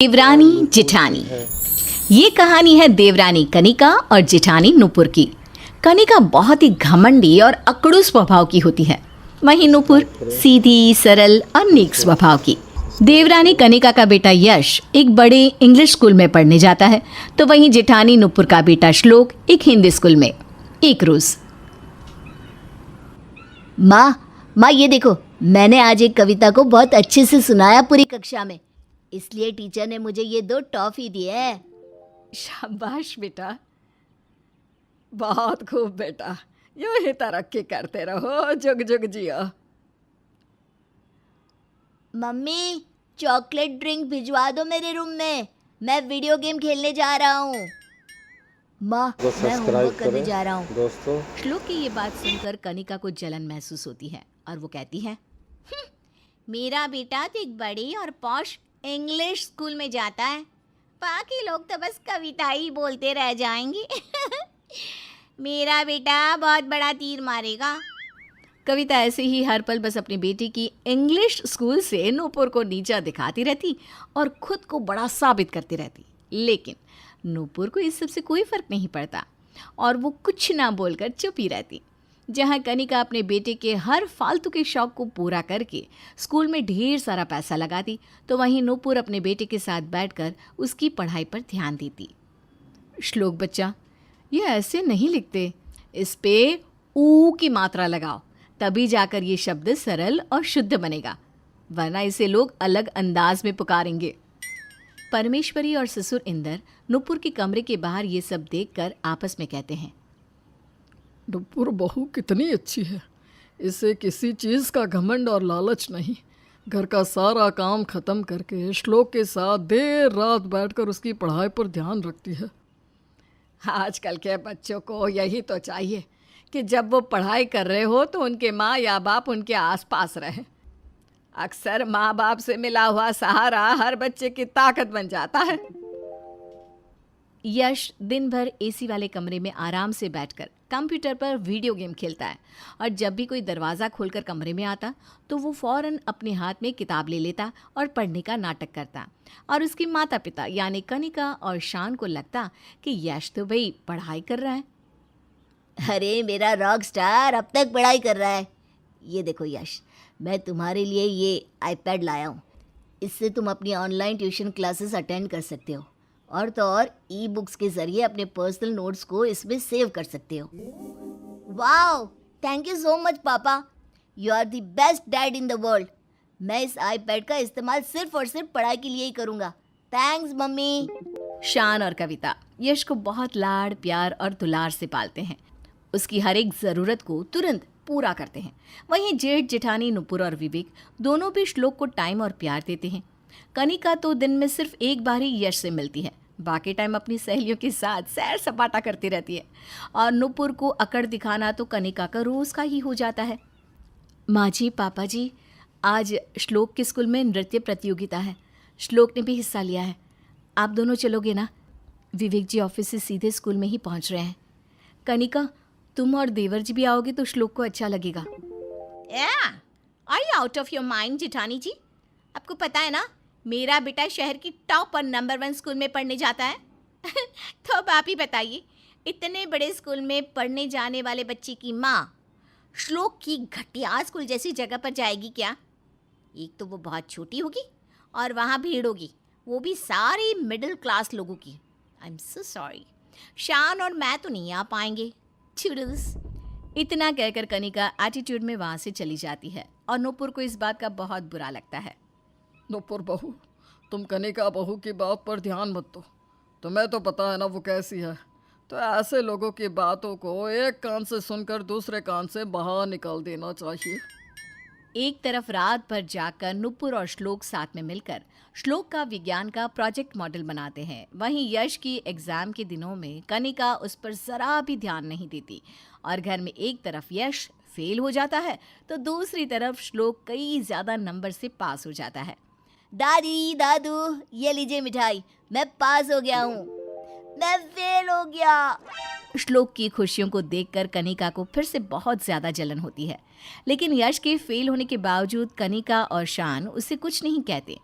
देवरानी जेठानी। ये कहानी है देवरानी कनिका और जेठानी नुपुर की। कनिका बहुत ही घमंडी और अकड़ू स्वभाव की होती है, वहीं नुपुर सीधी सरल और नेक स्वभाव की। देवरानी कनिका का बेटा यश एक बड़े इंग्लिश स्कूल में पढ़ने जाता है, तो वहीं जेठानी नुपुर का बेटा श्लोक एक हिंदी स्कूल में। एक रोज, माँ ये देखो, मैंने आज एक कविता को बहुत अच्छे से सुनाया पूरी कक्षा में, इसलिए टीचर ने मुझे ये 2 टॉफी दिए हैं। शाबाश बेटा, बहुत खूब बेटा, यूं ही तरक्की करते रहो, जुग जुग जियो। मम्मी, चॉकलेट ड्रिंक भिजवा दो मेरे रूम में, मैं वीडियो गेम खेलने जा रहा हूँ। माँ, मैं होमवर्क करने जा रहा हूँ। दोस्तों, श्लोक की ये बात सुनकर कनिका को जलन महसूस होती है और वो कहती है, मेरा बेटा तो एक बड़ी और पॉश इंग्लिश स्कूल में जाता है, बाकी लोग तो बस कविता ही बोलते रह जाएंगे। मेरा बेटा बहुत बड़ा तीर मारेगा। कविता ऐसे ही हर पल बस अपनी बेटी की इंग्लिश स्कूल से नूपुर को नीचा दिखाती रहती और खुद को बड़ा साबित करती रहती। लेकिन नूपुर को इस सब से कोई फर्क नहीं पड़ता और वो कुछ ना बोलकर चुप ही रहती। जहाँ कनिका अपने बेटे के हर फालतू के शौक को पूरा करके स्कूल में ढेर सारा पैसा लगाती, तो वहीं नूपुर अपने बेटे के साथ बैठकर उसकी पढ़ाई पर ध्यान देती। श्लोक बच्चा, ये ऐसे नहीं लिखते, इस पे ऊ की मात्रा लगाओ, तभी जाकर ये शब्द सरल और शुद्ध बनेगा, वरना इसे लोग अलग अंदाज में पुकारेंगे। परमेश्वरी और ससुर इंदर नूपुर के कमरे के बाहर ये सब देखकर आपस में कहते हैं, नुपुर बहू कितनी अच्छी है, इसे किसी चीज़ का घमंड और लालच नहीं। घर का सारा काम खत्म करके श्लोक के साथ देर रात बैठकर उसकी पढ़ाई पर ध्यान रखती है। आजकल के बच्चों को यही तो चाहिए कि जब वो पढ़ाई कर रहे हो तो उनके माँ या बाप उनके आसपास रहे। अक्सर माँ बाप से मिला हुआ सहारा हर बच्चे की ताकत बन जाता है। यश दिन भर एसी वाले कमरे में आराम से बैठकर कंप्यूटर पर वीडियो गेम खेलता है और जब भी कोई दरवाज़ा खोलकर कमरे में आता तो वो फौरन अपने हाथ में किताब ले लेता और पढ़ने का नाटक करता। और उसके माता पिता यानी कनिका और शान को लगता कि यश तो भाई पढ़ाई कर रहा है। अरे मेरा रॉक स्टार अब तक पढ़ाई कर रहा है। ये देखो यश, मैं तुम्हारे लिए ये आईपैड लाया हूँ, इससे तुम अपनी ऑनलाइन ट्यूशन क्लासेस अटेंड कर सकते हो और तो और ई बुक्स के ज़रिए अपने पर्सनल नोट्स को इसमें सेव कर सकते हो। Wow, thank you so much पापा, you are the best dad in the world. मैं इस आईपैड का इस्तेमाल सिर्फ और सिर्फ पढ़ाई के लिए ही करूँगा। Thanks mummy. शान और कविता यश को बहुत लाड़ प्यार और दुलार से पालते हैं, उसकी हर एक ज़रूरत को तुरंत पूरा करते हैं। वहीं जेठ जेठानी नुपुर और विवेक दोनों भी श्लोक को टाइम और प्यार देते हैं। कनिका तो दिन में सिर्फ एक बार ही यश से मिलती है, बाकी टाइम अपनी सहेलियों के साथ सैर सपाटा करती रहती है। और नुपुर को अकड़ दिखाना तो कनिका का रोज़ का ही हो जाता है। माँ जी, पापा जी, आज श्लोक के स्कूल में नृत्य प्रतियोगिता है, श्लोक ने भी हिस्सा लिया है, आप दोनों चलोगे ना? विवेक जी ऑफिस से सीधे स्कूल में ही पहुँच रहे हैं। कनिका, तुम और देवर जी भी आओगे तो श्लोक को अच्छा लगेगा। Are you out of your mind जेठानी जी? आपको पता है ना, मेरा बेटा शहर की टॉप और नंबर 1 स्कूल में पढ़ने जाता है। तो अब आप ही बताइए, इतने बड़े स्कूल में पढ़ने जाने वाले बच्चे की माँ श्लोक की घटिया स्कूल जैसी जगह पर जाएगी क्या? एक तो वो बहुत छोटी होगी और वहाँ भीड़ होगी, वो भी सारे मिडिल क्लास लोगों की। आई एम सो सॉरी, शान और मैं तो नहीं आ पाएंगे। टूडल्स। इतना कहकर कनिका एटीट्यूड में वहाँ से चली जाती है और नूपुर को इस बात का बहुत बुरा लगता है। नुपुर बहू, तुम कनिका बहू की बात पर ध्यान मत दो, तुम्हें तो पता है ना वो कैसी है। तो ऐसे लोगों की बातों को एक कान से सुनकर दूसरे कान से बाहर निकाल देना चाहिए। एक तरफ रात भर जाकर नुपुर और श्लोक साथ में मिलकर श्लोक का विज्ञान का प्रोजेक्ट मॉडल बनाते हैं। वहीं यश की एग्जाम के दिनों में कनिका उस पर जरा भी ध्यान नहीं देती और घर में एक तरफ यश फेल हो जाता है तो दूसरी तरफ श्लोक कई ज़्यादा नंबर से पास हो जाता है। दादी दादू, ये लीजिए मिठाई, मैं पास हो गया हूँ। मैं फेल हो गया। श्लोक की खुशियों को देखकर कनिका को फिर से बहुत ज़्यादा जलन होती है, लेकिन यश के फेल होने के बावजूद कनिका और शान उससे कुछ नहीं कहते।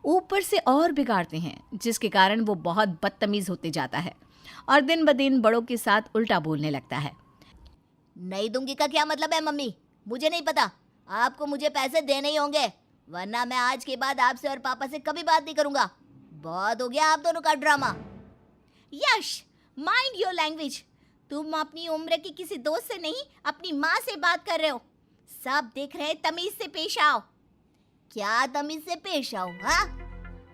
ऊपर से और बिगाड़ते हैं, जिसके कारण वो बहुत बदतमीज होते जाता है और दिन ब दिन बड़ों के साथ उल्टा बोलने लगता है। नहीं दूंगी का क्या मतलब है मम्मी? मुझे नहीं पता, आपको मुझे पैसे देने ही होंगे, वरना मैं आज के बाद आपसे और पापा से कभी बात नहीं करूंगा। बहुत हो गया आप दोनों का drama. Yash, mind your language. तुम अपनी उम्र की किसी दोस्त से नहीं, अपनी माँ से बात कर रहे हो। सब देख रहे हैं, तमीज से पेश आओ। क्या तमीज से पेश आओ? हाँ,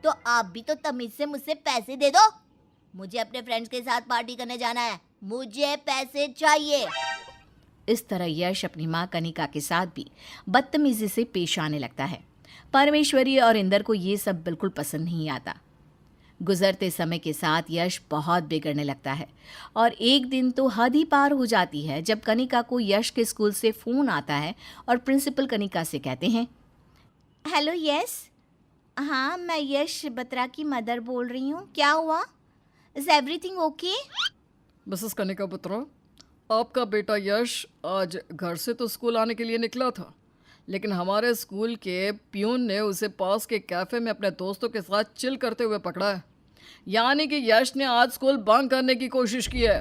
तो आप भी तो तमीज से मुझसे पैसे दे दो। मुझे अपने फ्रेंड्स के साथ पार्टी करने जाना है, मुझे पैसे चाहिए। इस तरह यश अपनी माँ कनिका के साथ भी बदतमीजी से पेश आने लगता है। परमेश्वरी और इंदर को ये सब बिल्कुल पसंद नहीं आता। गुजरते समय के साथ यश बहुत बिगड़ने लगता है और एक दिन तो हद ही पार हो जाती है जब कनिका को यश के स्कूल से फ़ोन आता है और प्रिंसिपल कनिका से कहते हैं, हेलो यस, हाँ मैं यश बत्रा की मदर बोल रही हूँ। क्या हुआ? Is everything okay? Mrs Kanika Batra, आपका बेटा यश आज घर से तो स्कूल आने के लिए निकला था, लेकिन हमारे स्कूल के प्यून ने उसे पास के कैफ़े में अपने दोस्तों के साथ चिल करते हुए पकड़ा है। यानी कि यश ने आज स्कूल बंक करने की कोशिश की है।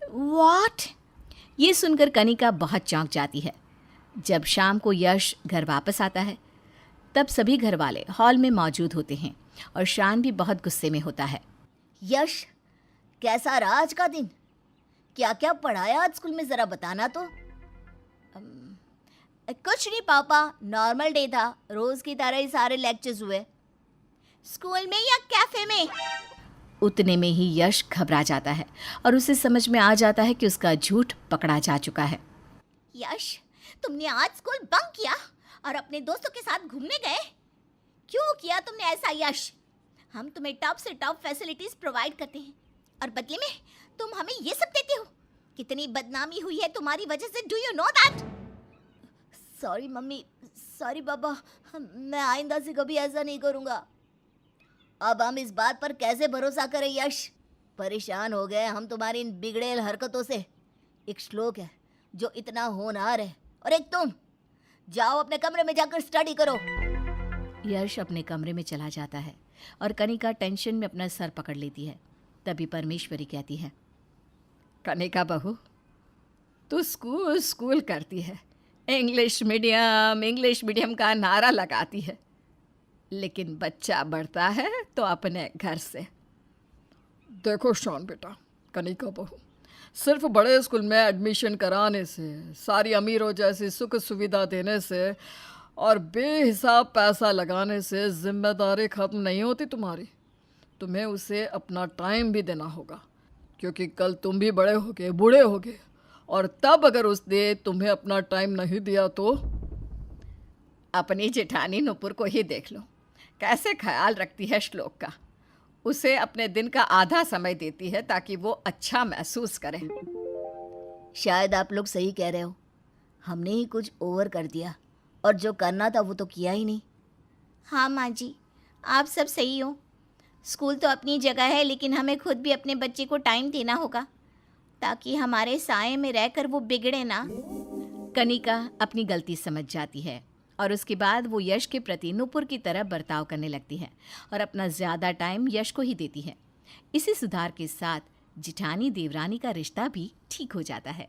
व्हाट? ये सुनकर कनिका बहुत चौंक जाती है। जब शाम को यश घर वापस आता है तब सभी घर वाले हॉल में मौजूद होते हैं और शान भी बहुत गुस्से में होता है। यश, कैसा रहा आज का दिन? क्या क्या पढ़ाया आज स्कूल में, जरा बताना तो। कुछ नहीं पापा, नॉर्मल डे था, रोज की तरह ही सारे लेक्चर्स हुए। स्कूल में या कैफे में? उतने में ही यश घबरा जाता है और उसे समझ में आ जाता है कि उसका झूठ पकड़ा जा चुका है। यश, तुमने आज स्कूल बंक किया और अपने दोस्तों के साथ घूमने गए? क्यों किया तुमने ऐसा यश? हम तुम्हें टॉप से टॉप फैसिलिटीज प्रोवाइड करते हैं और बदले में तुम हमें ये सब देते हो। कितनी बदनामी हुई है तुम्हारी वजह से, do you know that? Sorry mummy, sorry पापा, मैं आइंदा से कभी ऐसा नहीं करूँगा। अब हम इस बात पर कैसे भरोसा करें यश? परेशान हो गए हम तुम्हारी इन बिगड़ेल हरकतों से। एक श्लोक है जो इतना होनहार है और एक तुम। जाओ अपने कमरे में जाकर स्टडी करो। यश अपने कमरे में चला जाता है और कनिका टेंशन में अपना सर पकड़ लेती है। तभी परमेश्वरी कहती है, कनिका बहू, तू स्कूल स्कूल करती है, इंग्लिश मीडियम का नारा लगाती है, लेकिन बच्चा बढ़ता है तो अपने घर से। देखो शान बेटा, कनिका बहू, सिर्फ बड़े स्कूल में एडमिशन कराने से, सारी अमीरों जैसी सुख सुविधा देने से और बेहिसाब पैसा लगाने से जिम्मेदारी ख़त्म नहीं होती तुम्हारी। तुम्हें उसे अपना टाइम भी देना होगा, क्योंकि कल तुम भी बड़े होगे, बूढ़े होगे, और तब अगर उसने तुम्हें अपना टाइम नहीं दिया तो अपनी जेठानी नुपुर को ही देख लो, कैसे ख्याल रखती है श्लोक का। उसे अपने दिन का आधा समय देती है ताकि वो अच्छा महसूस करे। शायद आप लोग सही कह रहे हो, हमने ही कुछ ओवर कर दिया और जो करना था वो तो किया ही नहीं। हाँ माँ जी, आप सब सही हो। स्कूल तो अपनी जगह है, लेकिन हमें खुद भी अपने बच्चे को टाइम देना होगा ताकि हमारे साए में रहकर वो बिगड़े ना। कनिका अपनी गलती समझ जाती है और उसके बाद वो यश के प्रति नुपुर की तरह बर्ताव करने लगती है और अपना ज़्यादा टाइम यश को ही देती है। इसी सुधार के साथ जिठानी देवरानी का रिश्ता भी ठीक हो जाता है।